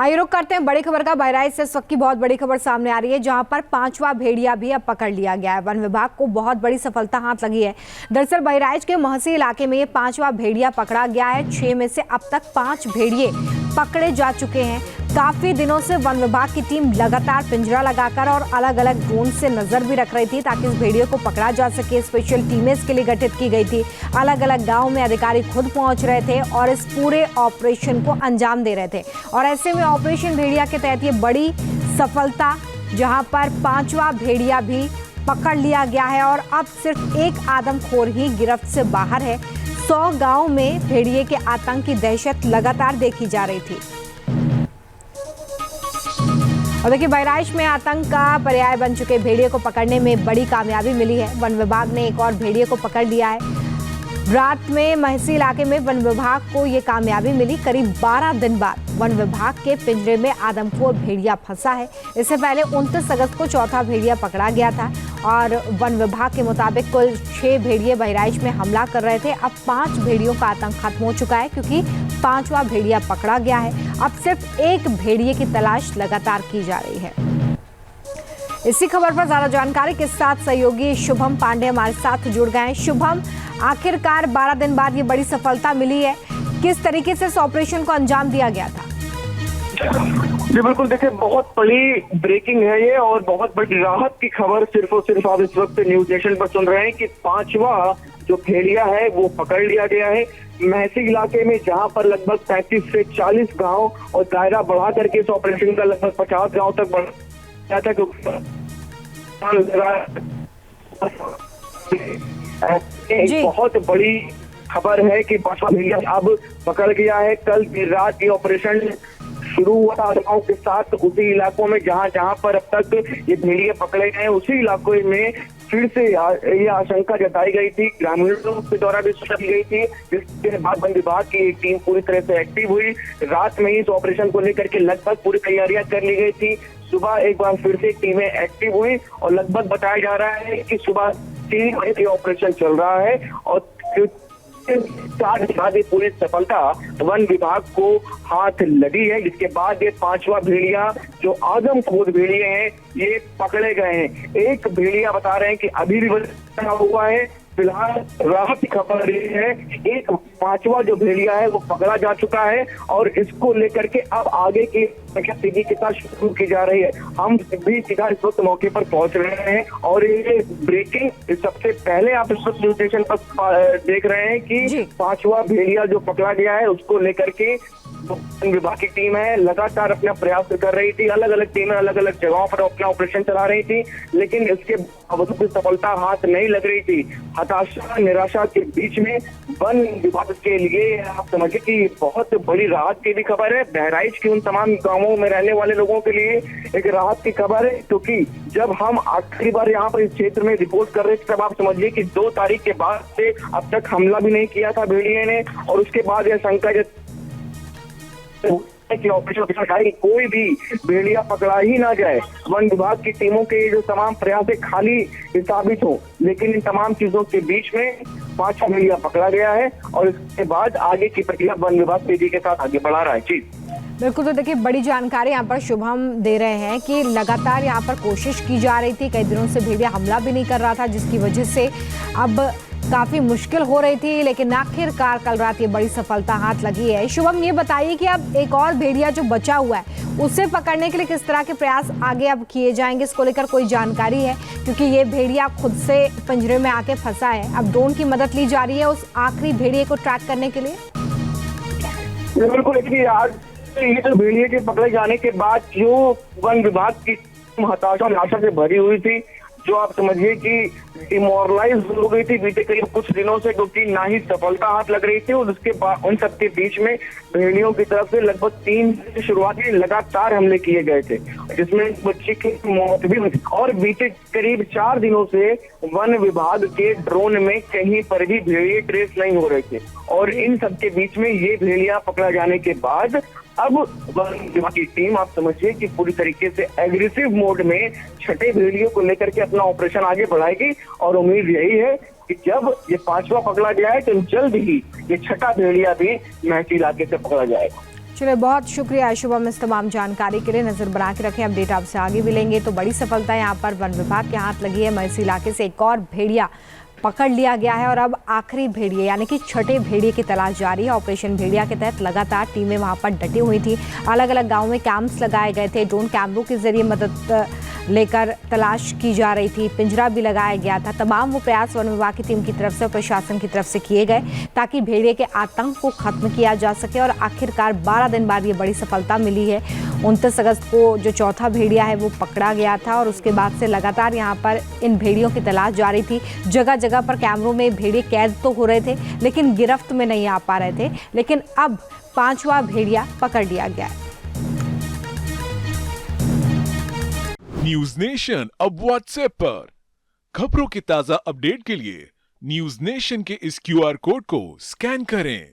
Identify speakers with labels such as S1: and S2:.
S1: आइए रुक करते हैं बड़ी खबर का। बहराइच से इस वक्त की बहुत बड़ी खबर सामने आ रही है, जहां पर 5वां भेड़िया भी अब पकड़ लिया गया है। वन विभाग को बहुत बड़ी सफलता हाथ लगी है। दरअसल बहराइच के महसी इलाके में ये 5वां भेड़िया पकड़ा गया है। 6 में से अब तक 5 भेड़िए पकड़े जा चुके हैं। काफी दिनों से वन विभाग की टीम लगातार पिंजरा लगाकर और अलग अलग ड्रोन से नजर भी रख रही थी ताकि इस भेड़िए को पकड़ा जा सके। स्पेशल टीमें इसके लिए गठित की गई थी। अलग अलग गाँव में अधिकारी खुद पहुंच रहे थे और इस पूरे ऑपरेशन को अंजाम दे रहे थे। और ऐसे में ऑपरेशन भेड़िया के तहत ये बड़ी सफलता, जहां पर 5वां भेड़िया भी पकड़ लिया गया है और अब सिर्फ एक आदमखोर ही गिरफ्त से बाहर है। 100 गांव में भेड़िए के आतंक की दहशत लगातार देखी जा रही थी। और देखिए, बहराइच में आतंक का पर्याय बन चुके भेड़िए को पकड़ने में बड़ी कामयाबी मिली है। वन विभाग ने एक और भेड़िए को पकड़ लिया है। रात में महसी इलाके में वन विभाग को ये कामयाबी मिली। करीब 12 दिन बाद वन विभाग के पिंजरे में आदमखोर भेड़िया फंसा है। इससे पहले 29 अगस्त को चौथा भेड़िया पकड़ा गया था और वन विभाग के मुताबिक कुल 6 भेड़िए बहराइच में हमला कर रहे थे। अब 5 भेड़ियों का आतंक खत्म हो चुका है क्योंकि 5वां भेड़िया पकड़ा गया है। अब सिर्फ एक भेड़िए की तलाश लगातार की जा रही है। इसी खबर पर ज्यादा जानकारी के साथ सहयोगी शुभम पांडे हमारे साथ जुड़ गए हैं। शुभम, आखिरकार 12 दिन बाद ये बड़ी सफलता मिली है, किस तरीके से इस ऑपरेशन को अंजाम दिया गया था?
S2: जी बिल्कुल, देखिए बहुत बड़ी ब्रेकिंग है ये और बहुत बड़ी राहत की खबर सिर्फ और सिर्फ आप इस वक्त न्यूज नेशन पर सुन रहे हैं कि 5वां जो भेड़िया है वो पकड़ लिया गया है। महसी इलाके में जहां पर लगभग 35 से 40 गांव और दायरा बढ़ा करके इस ऑपरेशन का लगभग 50 गांव तक बढ़ा था। एक बहुत बड़ी खबर है कि 5वां भेड़िया अब पकड़ गया है। कल देर रात ये ऑपरेशन शुरू हुआ था गाँव के साथ उसी इलाकों में जहां पर अब तक ये भेड़िए पकड़े गए। उसी इलाकों में फिर से ये आशंका जताई गई थी, ग्रामीणों के द्वारा भी सूचना दी गई थी, जिसके बाद वन विभाग की एक टीम पूरी तरह से एक्टिव हुई। रात में इस ऑपरेशन को लेकर के लगभग पूरी तैयारियां कर ली गई थी। सुबह एक बार फिर से टीमें एक्टिव हुई और लगभग बताया जा रहा है कि सुबह 3 बजे ये ऑपरेशन चल रहा है और 4 दिन बाद पूरी सफलता वन विभाग को हाथ लगी है। जिसके बाद ये 5वां भेड़िया जो आदमखोर भेड़िए हैं ये पकड़े गए हैं। एक भेड़िया बता रहे हैं कि अभी भी बचा हुआ है। फिलहाल राहत की खबर ये है, एक 5वां जो भेड़िया है वो पकड़ा जा चुका है और इसको लेकर के अब आगे की तेजी के साथ शुरू की जा रही है। हम भी सीधा इस वक्त मौके पर पहुंच रहे हैं और ये ब्रेकिंग सबसे पहले आप इस वक्त न्यूज स्टेशन पर देख रहे हैं कि 5वां भेड़िया जो पकड़ा गया है उसको लेकर के विभाग की टीम है लगातार अपना प्रयास कर रही थी। अलग अलग टीमें अलग अलग जगहों पर अपना ऑपरेशन चला रही थी, लेकिन इसके बावजूद सफलता हाथ नहीं लग रही थी। हताशा निराशा के बीच में वन विभाग के लिए आप समझिए कि बहुत बड़ी राहत की भी खबर है। बहराइच के उन तमाम गांवों में रहने वाले लोगों के लिए एक राहत की खबर है, क्योंकि जब हम आखिरी बार यहाँ पर इस क्षेत्र में रिपोर्ट कर रहे थे तब आप समझिए कि 2 तारीख के बाद से अब तक हमला भी नहीं किया था भेड़िए ने। और उसके बाद यह शंका कि ऑपरेशन कोई भी भेड़िया पकड़ा ही ना जाए। वन विभाग की टीमों के जो तमाम प्रयास खाली साबित हो, लेकिन इन तमाम चीजों के बीच में 5वां भेड़िया पकड़ा गया है और इसके बाद आगे की प्रक्रिया वन विभाग तेजी के साथ आगे बढ़ा रहा है। जी
S1: बिल्कुल, तो देखिए बड़ी जानकारी यहाँ पर शुभम दे रहे हैं कि लगातार यहाँ पर कोशिश की जा रही थी। कई दिनों से भेड़िया हमला भी नहीं कर रहा था, जिसकी वजह से अब काफी मुश्किल हो रही थी, लेकिन आखिरकार कल रात ये बड़ी सफलता हाथ लगी है। शुभम, ये बताइए कि अब एक और भेड़िया जो बचा हुआ है उसे पकड़ने के लिए किस तरह के प्रयास आगे अब किए जाएंगे, इसको लेकर कोई जानकारी है? क्योंकि ये भेड़िया खुद से पिंजरे में आके फंसा है, अब ड्रोन की मदद ली जा रही है उस आखिरी भेड़िए को ट्रैक करने के लिए।
S2: बिल्कुल, आज ये जो भेड़िए के पकड़े जाने के बाद जो वन विभाग की हताशा निराशा से भरी हुई थी, जो आप समझिए कि डिमोरलाइज हो गई थी बीते करीब कुछ दिनों से, क्योंकि ना ही सफलता हाथ लग रही थी और उसके बाद उन सबके बीच में भेड़ियों की तरफ से लगभग 3 शुरुआती लगातार हमले किए गए थे, जिसमें बच्चे की मौत भी हुई। और बीते करीब 4 दिनों से वन विभाग के ड्रोन में कहीं पर भी भेड़िए ट्रेस नहीं हो रहे थे और इन सबके बीच में ये भेड़िया पकड़ा जाने के बाद अब वन विभाग की टीम आप समझिए कि पूरी तरीके से एग्रेसिव मोड में 6ठे भेड़ियों को लेकर के अपना ऑपरेशन आगे बढ़ाएगी और उम्मीद यही है कि जब ये 5वां पकड़ा गया है तो जल्द ही ये 6ठा भेड़िया भी महसी इलाके से पकड़ा जाएगा।
S1: चलिए, बहुत शुक्रिया शुभम इस तमाम जानकारी के लिए। नजर बना के रखें, अपडेट आपसे आगे मिलेंगे। तो बड़ी सफलता यहाँ पर वन विभाग के हाथ लगी है। महसी इलाके से एक और भेड़िया पकड़ लिया गया है और अब आखिरी भेड़िए यानी कि छठे भेड़िए की तलाश जारी है। ऑपरेशन भेड़िया के तहत लगातार टीमें वहां पर डटी हुई थी। अलग अलग गांवों में कैंप्स लगाए गए थे। ड्रोन कैमरों के जरिए मदद लेकर तलाश की जा रही थी। पिंजरा भी लगाया गया था। तमाम वो प्रयास वन विभाग की टीम की तरफ से और प्रशासन की तरफ से किए गए ताकि भेड़िए के आतंक को खत्म किया जा सके। और आखिरकार 12 दिन बाद ये बड़ी सफलता मिली है। 29 अगस्त को जो चौथा भेड़िया है वो पकड़ा गया था और उसके बाद से लगातार यहाँ पर इन भेड़ियों की तलाश जारी थी। जगह जगह पर कैमरों में भेड़िए कैद तो हो रहे थे लेकिन गिरफ्त में नहीं आ पा रहे थे। लेकिन अब 5वां भेड़िया पकड़ लिया गया है।
S3: न्यूज नेशन अब व्हाट्सएप पर खबरों के ताजा अपडेट के लिए न्यूज नेशन के इस QR कोड को स्कैन करें।